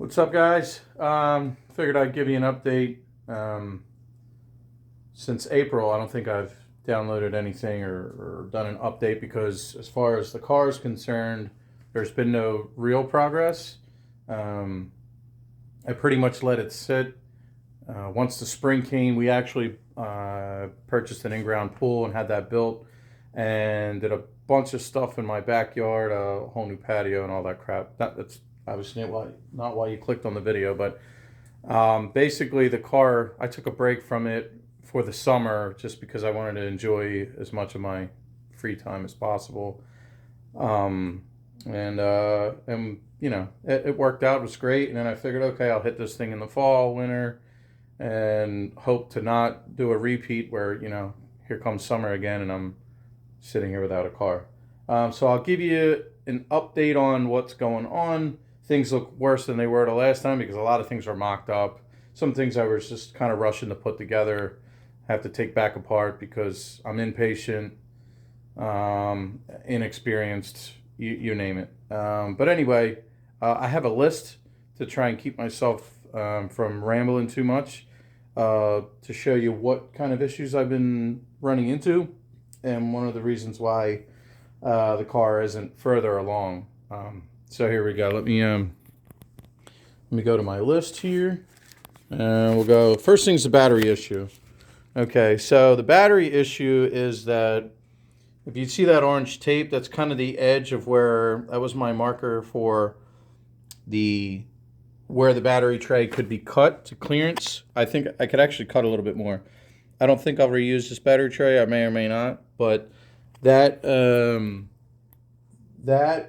What's up, guys? Figured I'd give you an update. Since April, I don't think I've downloaded anything or done an update because as far as the car is concerned, there's been no real progress. I pretty much let it sit. Once the spring came, we actually purchased an in-ground pool and had that built and did a bunch of stuff in my backyard, a whole new patio and all that crap. That's obviously not why you clicked on the video, but basically the car, I took a break from it for the summer just because I wanted to enjoy as much of my free time as possible. And you know, it worked out. It was great. And then I figured, okay, I'll hit this thing in the fall, winter, and hope to not do a repeat where, you know, here comes summer again and I'm sitting here without a car. So I'll give you an update on what's going on. Things look worse than they were the last time because a lot of things are mocked up. Some things I was just kind of rushing to put together, have to take back apart because I'm impatient, inexperienced, you name it. But anyway, I have a list to try and keep myself from rambling too much, to show you what kind of issues I've been running into and one of the reasons why the car isn't further along. So here we go. Let me go to my list here, and we'll go. First thing's the battery issue. Okay, so the battery issue is that if you see that orange tape, that's kind of the edge of where that was my marker for where the battery tray could be cut to clearance. I think I could actually cut a little bit more. I don't think I'll reuse this battery tray. I may or may not, but that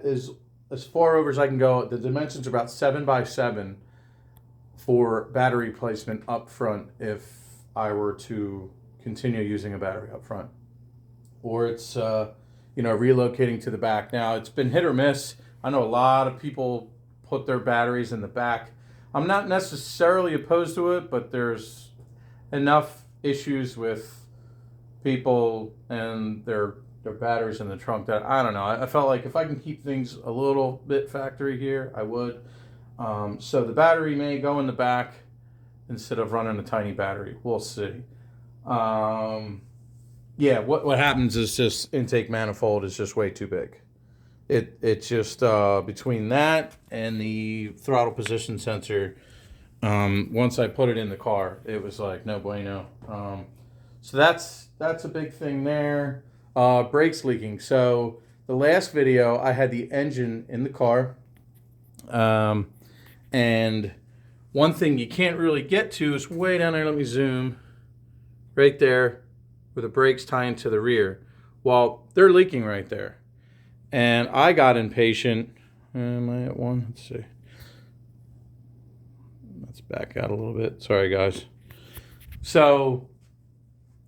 is as far over as I can go. The dimensions are about 7 by 7 for battery placement up front if I were to continue using a battery up front. Or it's, relocating to the back. Now, it's been hit or miss. I know a lot of people put their batteries in the back. I'm not necessarily opposed to it, but there's enough issues with people and their batteries in the trunk that I don't know. I felt like if I can keep things a little bit factory here, I would. So the battery may go in the back instead of running a tiny battery. We'll see. Yeah, what happens is just intake manifold is just way too big. It's just between that and the throttle position sensor. Once I put it in the car, it was like no bueno. So that's a big thing there. Brakes leaking. So the last video, I had the engine in the car. And one thing you can't really get to is way down there. Let me zoom. Right there where the brakes tie into the rear. Well, they're leaking right there. And I got impatient. Am I at 1? Let's see. Let's back out a little bit. Sorry, guys. So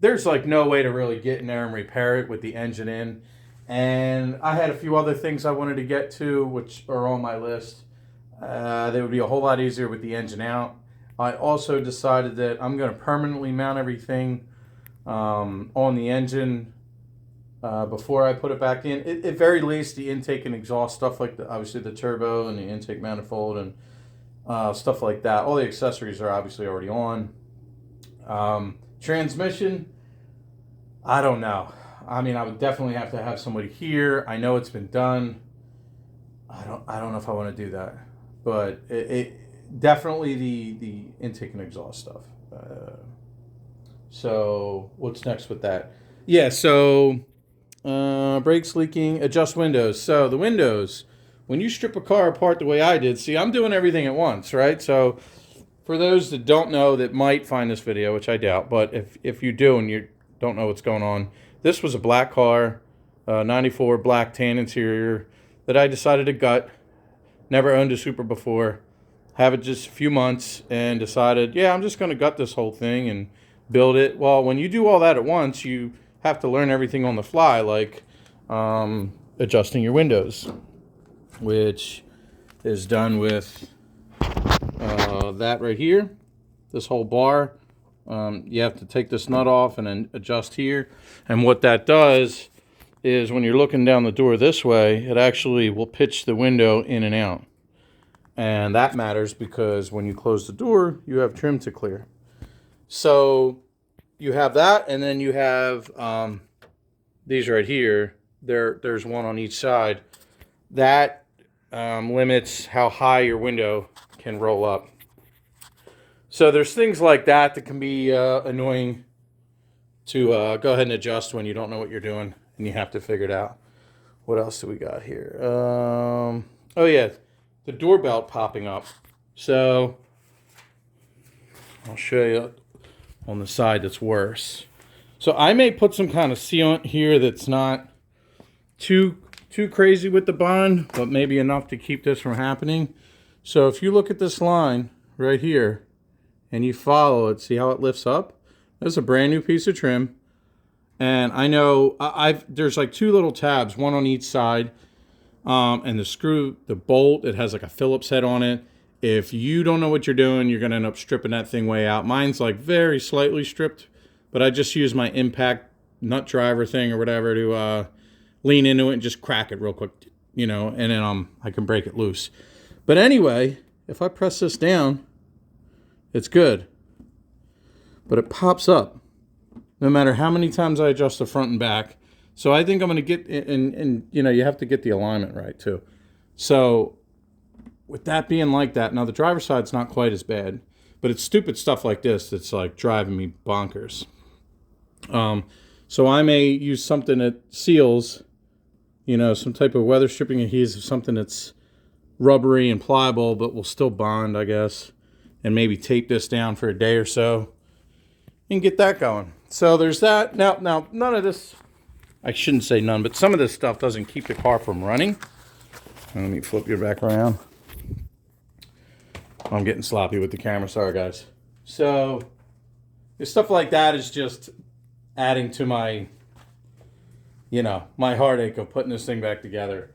there's like no way to really get in there and repair it with the engine in. And I had a few other things I wanted to get to, which are on my list. They would be a whole lot easier with the engine out. I also decided that I'm going to permanently mount everything on the engine before I put it back in. At very least, the intake and exhaust stuff like obviously the turbo and the intake manifold and stuff like that. All the accessories are obviously already on. Transmission, I don't know. I mean, I would definitely have to have somebody here. I know it's been done. I don't know if I want to do that, but it definitely the intake and exhaust stuff. So what's next with that? Yeah, so brakes leaking, adjust windows. So the windows, when you strip a car apart the way I did, see, I'm doing everything at once, right? So for those that don't know that might find this video, which I doubt, but if you do and you don't know what's going on, this was a black car, 94 black tan interior that I decided to gut. Never owned a Supra before. Have it just a few months and decided, yeah, I'm just going to gut this whole thing and build it. Well, when you do all that at once, you have to learn everything on the fly, like adjusting your windows, which is done with that right here, this whole bar. You have to take this nut off and then adjust here. And what that does is when you're looking down the door this way, it actually will pitch the window in and out. And that matters because when you close the door, you have trim to clear. So you have that, and then you have these right here. There's one on each side. That limits how high your window can roll up. So there's things like that that can be annoying to go ahead and adjust when you don't know what you're doing and you have to figure it out. What else do we got here? Oh yeah, the door belt popping up. So I'll show you on the side that's worse. So I may put some kind of sealant here that's not too crazy with the bond, but maybe enough to keep this from happening. So if you look at this line right here and you follow it, see how it lifts up? That's a brand new piece of trim. And I know there's like two little tabs, one on each side. And the screw, the bolt, it has like a Phillips head on it. If you don't know what you're doing, you're going to end up stripping that thing way out. Mine's like very slightly stripped, but I just use my impact nut driver thing or whatever to lean into it and just crack it real quick, you know, and then I can break it loose. But anyway, if I press this down, it's good. But it pops up no matter how many times I adjust the front and back. So I think I'm going to get, and you know, you have to get the alignment right too. So with that being like that, now the driver's side's not quite as bad, but it's stupid stuff like this that's like driving me bonkers. So I may use something that seals, you know, some type of weather stripping adhesive, something that's rubbery and pliable, but will still bond, I guess, and maybe tape this down for a day or so and get that going. So there's that. Now none of this, I shouldn't say none, but some of this stuff doesn't keep the car from running. Let me flip your back around. I'm getting sloppy with the camera. Sorry, guys. So stuff like that is just adding to my, you know, my heartache of putting this thing back together.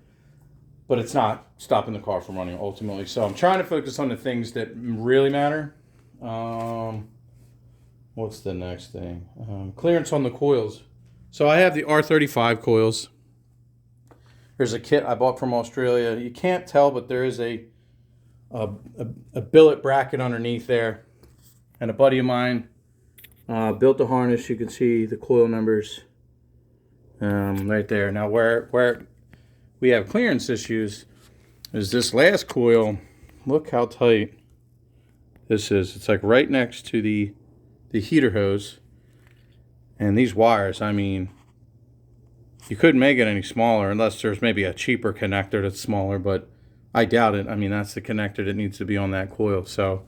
But it's not stopping the car from running ultimately. So I'm trying to focus on the things that really matter. What's the next thing? Clearance on the coils. So I have the R35 coils. There's a kit I bought from Australia. You can't tell, but there is a billet bracket underneath there. And a buddy of mine built the harness. You can see the coil numbers right there. Now where we have clearance issues is this last coil. Look how tight this is. It's like right next to the heater hose. And these wires, I mean, you couldn't make it any smaller unless there's maybe a cheaper connector that's smaller, but I doubt it. I mean, that's the connector that needs to be on that coil. So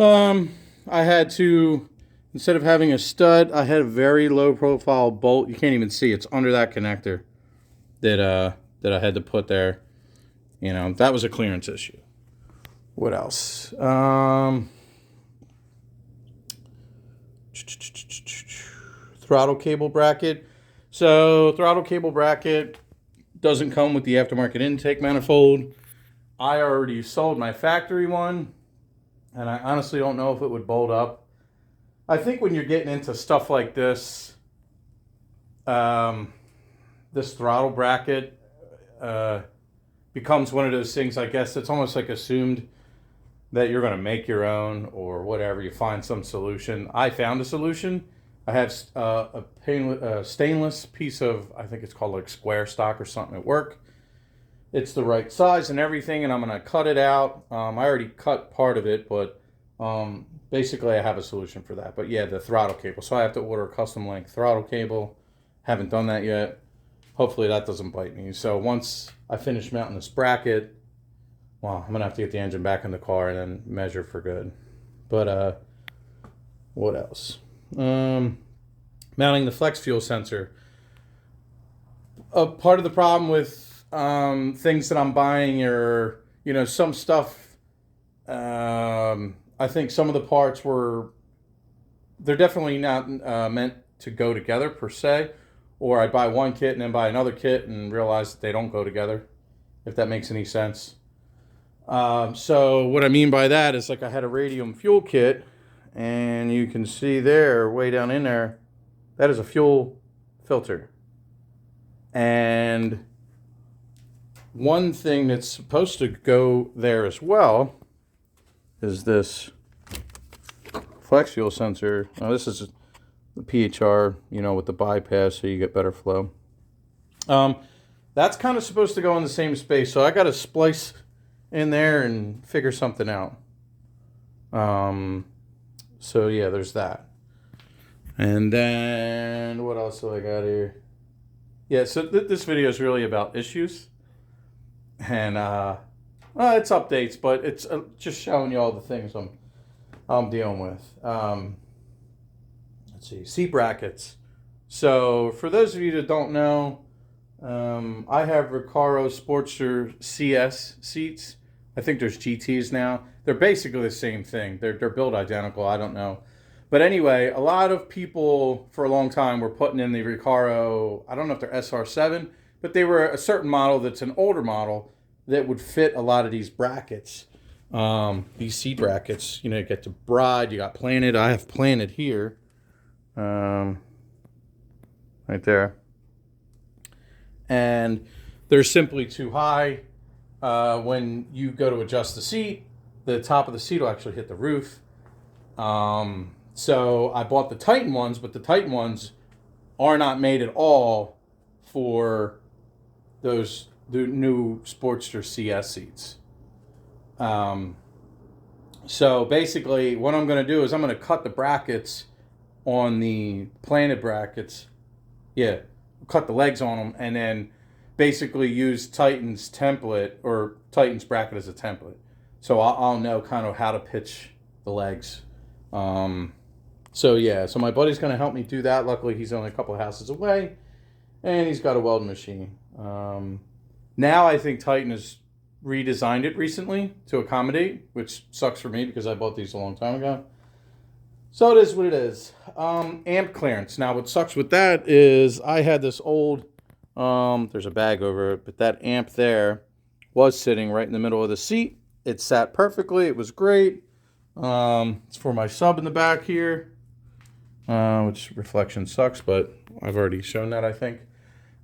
I had to, instead of having a stud, I had a very low profile bolt. You can't even see, it's under that connector that I had to put there. You know, that was a clearance issue. What else? Throttle cable bracket. So throttle cable bracket doesn't come with the aftermarket intake manifold. I already sold my factory one, and I honestly don't know if it would bolt up. I think when you're getting into stuff like this, this throttle bracket becomes one of those things, I guess, it's almost like assumed that you're going to make your own or whatever. You find some solution. I found a solution. I have a stainless piece of, I think it's called like square stock or something at work. It's the right size and everything, and I'm going to cut it out. I already cut part of it, but basically I have a solution for that. But yeah, the throttle cable. So I have to order a custom length throttle cable. Haven't done that yet. Hopefully that doesn't bite me. So once I finish mounting this bracket, well, I'm going to have to get the engine back in the car and then measure for good. But what else? Mounting the flex fuel sensor. Part of the problem with things that I'm buying are, you know, some stuff, I think some of the parts they're definitely not meant to go together per se, or I buy one kit and then buy another kit and realize that they don't go together, if that makes any sense. So what I mean by that is, like, I had a radium fuel kit, and you can see there, way down in there, that is a fuel filter. And one thing that's supposed to go there as well is this flex fuel sensor. Now this is the PHR, with the bypass, so you get better flow. That's kind of supposed to go in the same space, so I got to splice in there and figure something out. So yeah, there's that. And then what else do I got here? Yeah, so this video is really about issues, and it's updates, but it's just showing you all the things I'm dealing with. Let's see, seat brackets. So for those of you that don't know, I have Recaro Sportster CS seats. I think there's GTs now. They're basically the same thing. They're built identical. I don't know. But anyway, a lot of people for a long time were putting in the Recaro, I don't know if they're SR7, but they were a certain model that's an older model that would fit a lot of these brackets. These seat brackets, you get the Bride, you got Planet. I have Planet here. Right there. And they're simply too high. When you go to adjust the seat, the top of the seat will actually hit the roof. So I bought the Titan ones, but the Titan ones are not made at all for the new Sportster CS seats. So basically what I'm going to do is I'm going to cut the brackets on the Planet brackets. Yeah, cut the legs on them, and then basically use Titan's template or Titan's bracket as a template. So I'll know kind of how to pitch the legs. So yeah, so my buddy's going to help me do that. Luckily, he's only a couple of houses away, and he's got a welding machine. Now I think Titan has redesigned it recently to accommodate, which sucks for me because I bought these a long time ago. So it is what it is. Amp clearance. Now what sucks with that is I had this old, there's a bag over it, but that amp there was sitting right in the middle of the seat. It sat perfectly. It was great. It's for my sub in the back here, which reflection sucks, but I've already shown that, I think.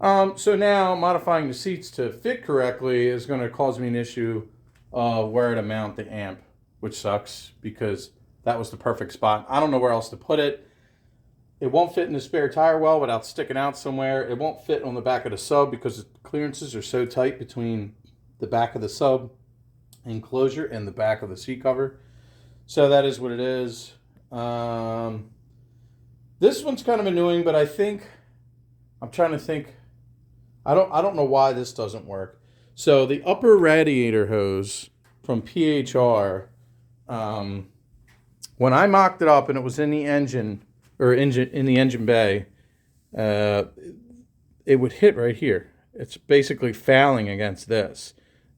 So now modifying the seats to fit correctly is going to cause me an issue where to mount the amp, which sucks because that was the perfect spot. I don't know where else to put it. It won't fit in the spare tire well without sticking out somewhere. It won't fit on the back of the sub because the clearances are so tight between the back of the sub enclosure and the back of the seat cover. So that is what it is. This one's kind of annoying, but I'm trying to think. I don't know why this doesn't work. So the upper radiator hose from PHR, when I mocked it up and it was in the engine in the engine bay, it would hit right here. It's basically fouling against this.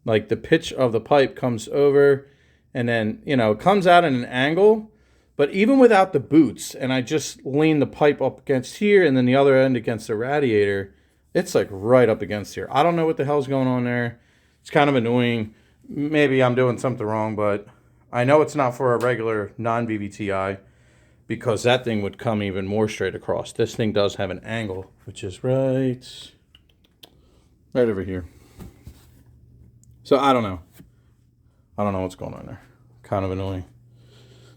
Like the pitch of the pipe comes over, and then it comes out at an angle. But even without the boots, and I just lean the pipe up against here, and then the other end against the radiator, it's like right up against here. I don't know what the hell's going on there. It's kind of annoying. Maybe I'm doing something wrong, but I know it's not for a regular non-BBTI because that thing would come even more straight across. This thing does have an angle, which is right over here. So I don't know. I don't know what's going on there. Kind of annoying.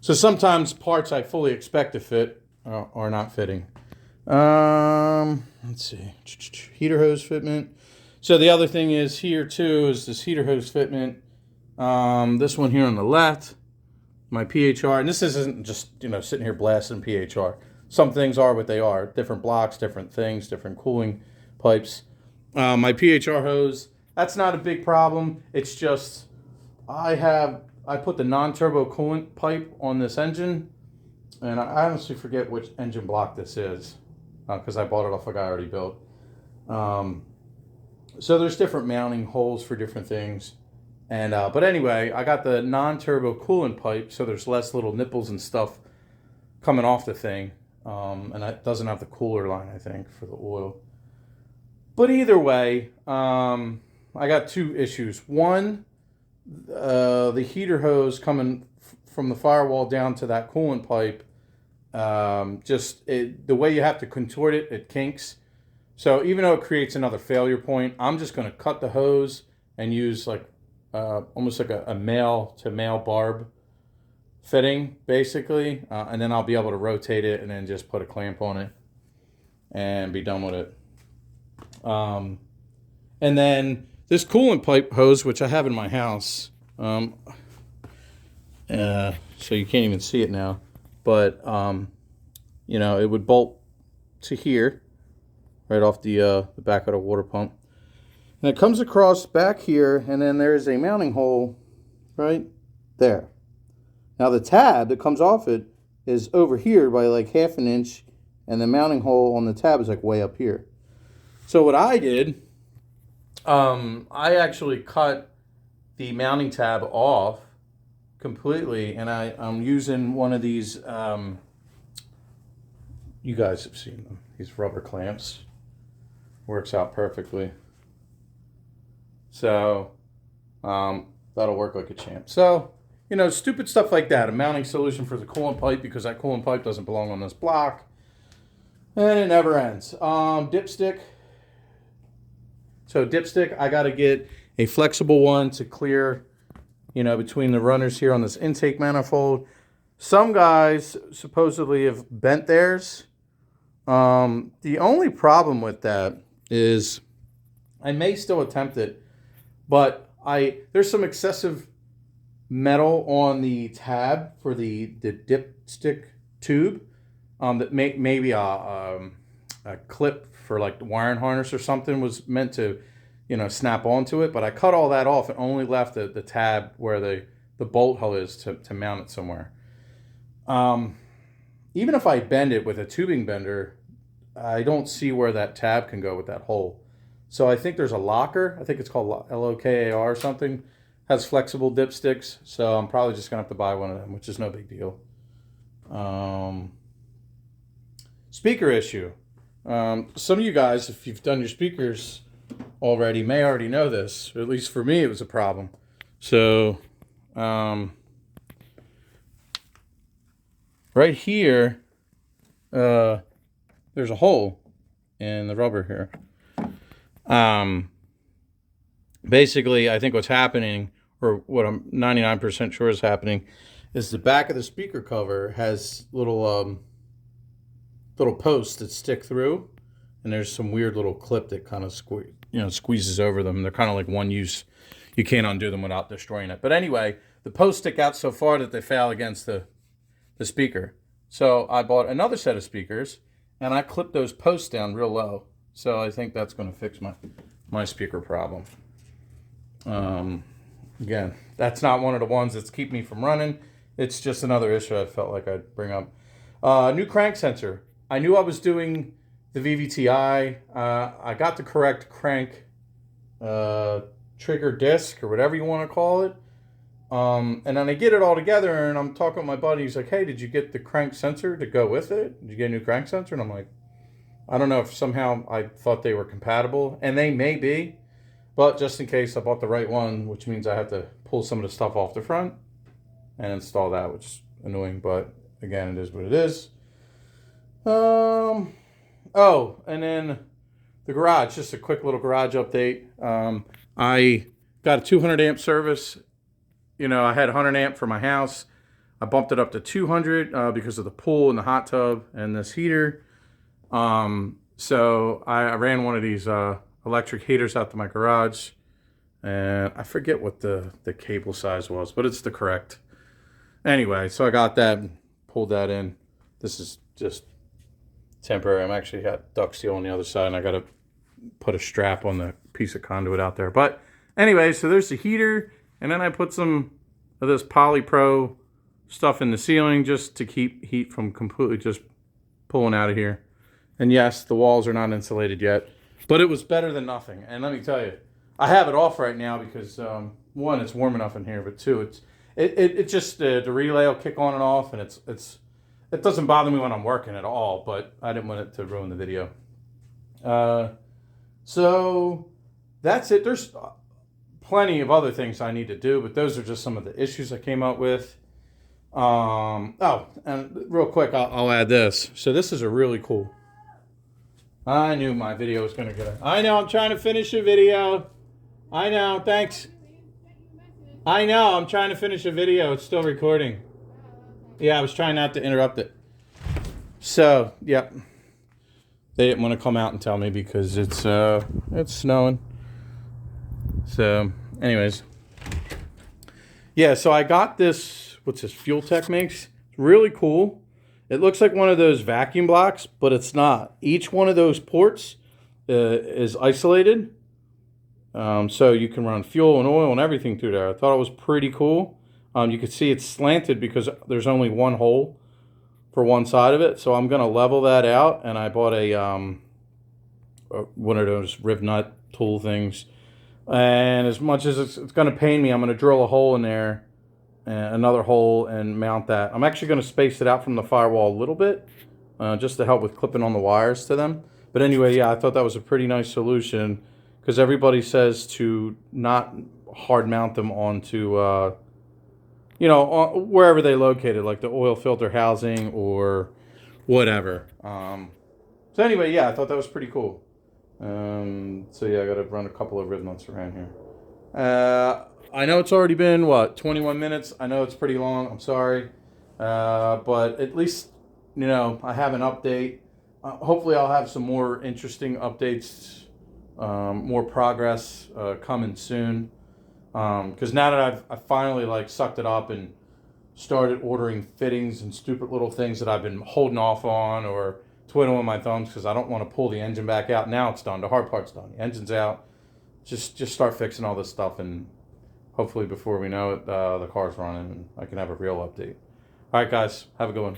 So sometimes parts I fully expect to fit are not fitting. Let's see. Heater hose fitment. So the other thing is here too is this heater hose fitment. This one here on the left, my PHR, and this isn't just sitting here blasting PHR. Some things are what they are. Different blocks, different things, different cooling pipes. My PHR hose, that's not a big problem. It's just I put the non-turbo coolant pipe on this engine, and I honestly forget which engine block this is because I bought it off a guy I already built. So there's different mounting holes for different things. And but anyway, I got the non-turbo coolant pipe, so there's less little nipples and stuff coming off the thing. And it doesn't have the cooler line, I think, for the oil. But either way, I got two issues. One, the heater hose coming from the firewall down to that coolant pipe, the way you have to contort it, it kinks. So even though it creates another failure point, I'm just going to cut the hose and use like almost like a male to male barb fitting, basically, and then I'll be able to rotate it and then just put a clamp on it and be done with it. And then this coolant pipe hose, which I have in my house, so you can't even see it now, but you know, it would bolt to here, right off the back of the water pump, and it comes across back here, and then there's a mounting hole right there. Now the tab that comes off it is over here by like 1/2 inch, and the mounting hole on the tab is like way up here. So what I did, I actually cut the mounting tab off completely, and I'm using one of these, you guys have seen them, these rubber clamps. Works out perfectly. So that'll work like a champ. So, you know, stupid stuff like that. A mounting solution for the coolant pipe, because that coolant pipe doesn't belong on this block. And it never ends. Dipstick. So dipstick, I got to get a flexible one to clear, you know, between the runners here on this intake manifold. Some guys supposedly have bent theirs. The only problem with that is I may still attempt it, but there's some excessive metal on the tab for the dipstick tube, that maybe a clip for like the wiring harness or something was meant to, you know, snap onto it. But I cut all that off and only left the tab where the bolt hole is to mount it somewhere. Even if I bend it with a tubing bender, I don't see where that tab can go with that hole. So I think there's a locker. I think it's called LOKAR or something. Has flexible dipsticks. So I'm probably just going to have to buy one of them, which is no big deal. Speaker issue. Some of you guys, if you've done your speakers already, may already know this. Or at least for me, it was a problem. So right here, there's a hole in the rubber here. Basically, I think what's happening, or what I'm 99% sure is happening, is the back of the speaker cover has little posts that stick through, and there's some weird little clip that kind of squeezes over them. They're kind of like one use. You can't undo them without destroying it. But anyway, the posts stick out so far that they fail against the speaker. So I bought another set of speakers, and I clipped those posts down real low. So I think that's going to fix my speaker problem. Again, that's not one of the ones that's keeping me from running. It's just another issue I felt like I'd bring up. New crank sensor. I knew I was doing the VVTi. I got the correct crank trigger disc, or whatever you want to call it. And then I get it all together, and I'm talking with my buddy. He's like, hey, did you get the crank sensor to go with it? Did you get a new crank sensor? And I'm like, I don't know if somehow I thought they were compatible, and they may be, but just in case, I bought the right one, which means I have to pull some of the stuff off the front and install that, which is annoying, but again, it is what it is. Oh, and then the garage, just a quick little garage update. I got a 200 amp service. You know, I had 100 amp for my house. I bumped it up to 200 because of the pool and the hot tub and this heater. So I ran one of these electric heaters out to my garage, and I forget what the cable size was, but it's the correct. Anyway, so I got that and pulled that in. This is just temporary. I'm actually got duct steel on the other side, and I got to put a strap on the piece of conduit out there. But anyway, so there's the heater, and then I put some of this Polypro stuff in the ceiling just to keep heat from completely just pulling out of here. And yes, the walls are not insulated yet, but it was better than nothing. And let me tell you, I have it off right now because one, it's warm enough in here, but two, it just the relay will kick on and off, and it doesn't bother me when I'm working at all. But I didn't want it to ruin the video. So that's it. There's plenty of other things I need to do, but those are just some of the issues I came up with. Oh, and real quick, I'll add this. So this is a really cool. I knew my video was going to get it. I know, I'm trying to finish a video. I know, thanks. I know, I'm trying to finish a video. It's still recording. Yeah, I was trying not to interrupt it. So, yep. They didn't want to come out and tell me because it's snowing. So, anyways. Yeah, so I got this, what's this, Fuel Tech makes. It's really cool. It looks like one of those vacuum blocks, but it's not. Each one of those ports is isolated. So you can run fuel and oil and everything through there. I thought it was pretty cool. You can see it's slanted because there's only one hole for one side of it. So I'm going to level that out. And I bought one of those rib nut tool things. And as much as it's going to pain me, I'm going to drill a hole in there, another hole, and mount that. I'm actually going to space it out from the firewall a little bit, just to help with clipping on the wires to them. But anyway, yeah, I thought that was a pretty nice solution because everybody says to not hard mount them onto, wherever they located, like the oil filter housing or whatever. So anyway, yeah, I thought that was pretty cool. So yeah, I got to run a couple of rib nuts around here. I know it's already been, 21 minutes. I know it's pretty long. I'm sorry. But at least, I have an update. Hopefully I'll have some more interesting updates, more progress coming soon. Because now that I've finally sucked it up and started ordering fittings and stupid little things that I've been holding off on or twiddling my thumbs because I don't want to pull the engine back out. Now it's done. The hard part's done. The engine's out. Just start fixing all this stuff, and hopefully before we know it, the car's running and I can have a real update. All right, guys. Have a good one.